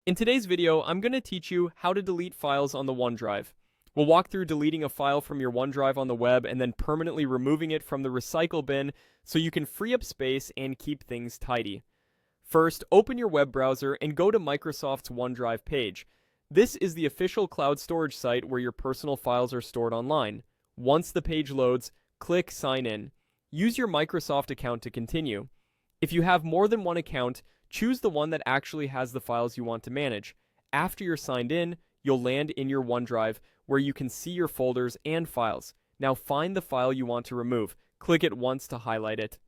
In today's video, I'm going to teach you how to delete files on the OneDrive. We'll walk through deleting a file from your OneDrive on the web and then permanently removing it from the recycle bin so you can free up space and keep things tidy. First, open your web browser and go to Microsoft's OneDrive page. This is the official cloud storage site where your personal files are stored online. Once the page loads, click Sign In. Use your Microsoft account to continue. If you have more than one account, choose the one that actually has the files you want to manage. After you're signed in, you'll land in your OneDrive where you can see your folders and files. Now find the file you want to remove. Click it once to highlight it.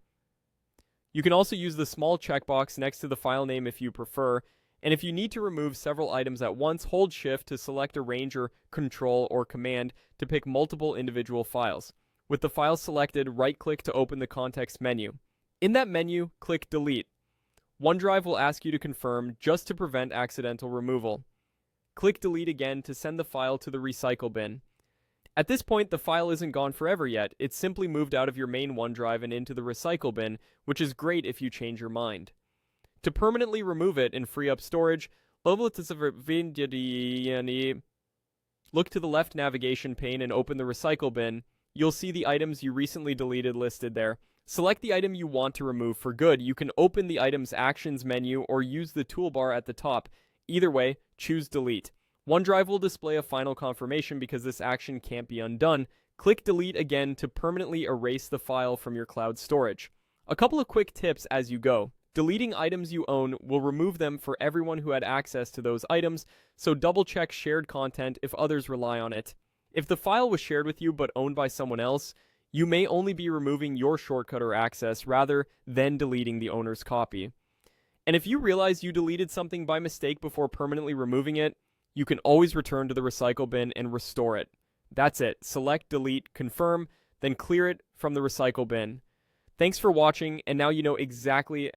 You can also use the small checkbox next to the file name if you prefer, and if you need to remove several items at once, hold Shift to select Arrange or Control or Command to pick multiple individual files. With the file selected, right-click to open the context menu. In that menu, click Delete. OneDrive will ask you to confirm just to prevent accidental removal. Click Delete again to send the file to the recycle bin. At this point, the file isn't gone forever yet. It's simply moved out of your main OneDrive and into the recycle bin, which is great if you change your mind. To permanently remove it and free up storage, look to the left navigation pane and open the recycle bin. You'll see the items you recently deleted listed there. Select the item you want to remove for good. You can open the item's actions menu or use the toolbar at the top. Either way, choose Delete. OneDrive will display a final confirmation because this action can't be undone. Click Delete again to permanently erase the file from your cloud storage. A couple of quick tips as you go. Deleting items you own will remove them for everyone who had access to those items, so double-check shared content if others rely on it. If the file was shared with you but owned by someone else, you may only be removing your shortcut or access rather than deleting the owner's copy. And if you realize you deleted something by mistake before permanently removing it, you can always return to the recycle bin and restore it. That's it. Select Delete, confirm, then clear it from the recycle bin. Thanks for watching, and now you know exactly